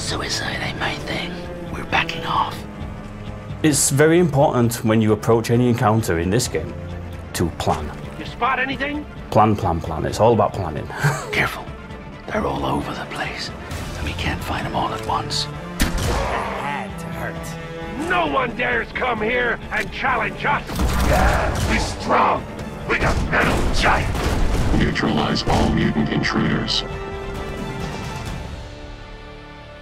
Suicide ain't my thing. We're backing off. It's very important when you approach any encounter in this game to plan. You spot anything? Plan, plan, plan. It's all about planning. Careful. They're all over the place, and we can't find them all at once. That had to hurt. No one dares come here and challenge us! Yeah, be strong! We got metal giant! Neutralize all mutant intruders.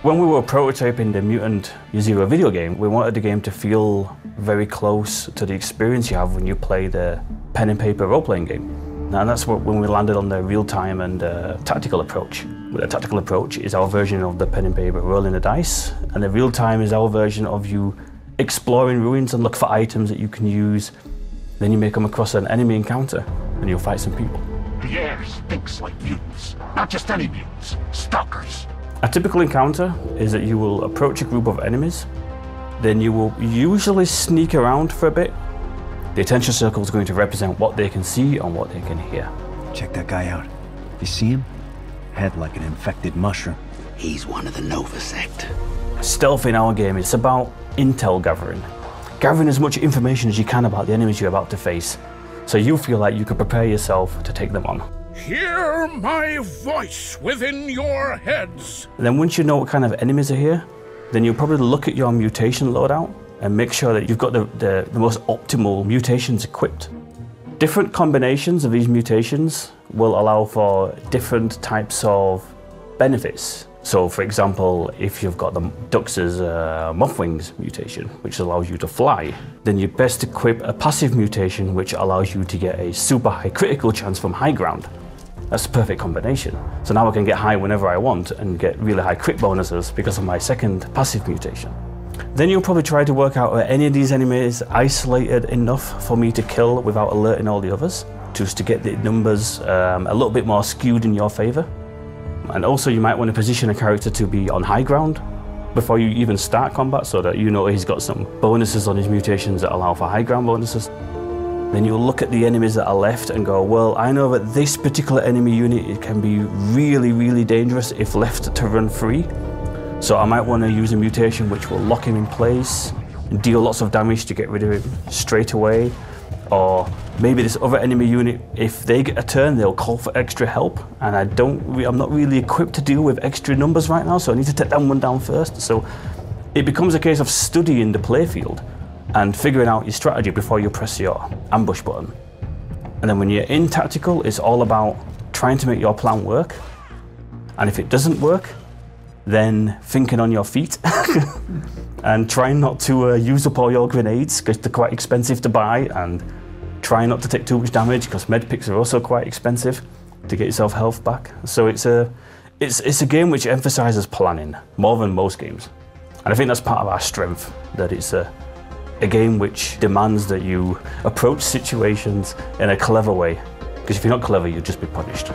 When we were prototyping the Mutant Year Zero video game, we wanted the game to feel very close to the experience you have when you play the pen and paper role-playing game. And that's when we landed on the real-time and tactical approach. The tactical approach is our version of the pen and paper rolling the dice, and the real-time is our version of you exploring ruins and look for items that you can use. Then you may come across an enemy encounter, and you'll fight some people. The air stinks like mutants. Not just any mutants, stalkers. A typical encounter is that you will approach a group of enemies, then you will usually sneak around for a bit. The attention circle is going to represent what they can see and what they can hear. Check that guy out. You see him? Head like an infected mushroom. He's one of the Nova sect. Stealth in our game is about intel gathering. Gathering as much information as you can about the enemies you're about to face, so you feel like you can prepare yourself to take them on. Hear my voice within your heads. And then once you know what kind of enemies are here, then you'll probably look at your mutation loadout and make sure that you've got the most optimal mutations equipped. Different combinations of these mutations will allow for different types of benefits. So for example, if you've got the Dux's Mothwings mutation, which allows you to fly, then you best equip a passive mutation which allows you to get a super high critical chance from high ground. That's the perfect combination. So now I can get high whenever I want and get really high crit bonuses because of my second passive mutation. Then you'll probably try to work out are any of these enemies isolated enough for me to kill without alerting all the others, just to get the numbers a little bit more skewed in your favor. And also you might want to position a character to be on high ground before you even start combat so that you know he's got some bonuses on his mutations that allow for high ground bonuses. Then you'll look at the enemies that are left and go, well, I know that this particular enemy unit it can be really, really dangerous if left to run free. So I might want to use a mutation which will lock him in place and deal lots of damage to get rid of him straight away. Or maybe this other enemy unit, if they get a turn, they'll call for extra help, and I'm not really equipped to deal with extra numbers right now, so I need to take that one down first. So it becomes a case of studying the playfield and figuring out your strategy before you press your ambush button. And then when you're in tactical, it's all about trying to make your plan work. And if it doesn't work, then thinking on your feet and trying not to use up all your grenades because they're quite expensive to buy, and try not to take too much damage because medpicks are also quite expensive to get yourself health back. So it's a game which emphasizes planning more than most games. And I think that's part of our strength, that it's a game which demands that you approach situations in a clever way, because if you're not clever, you'll just be punished.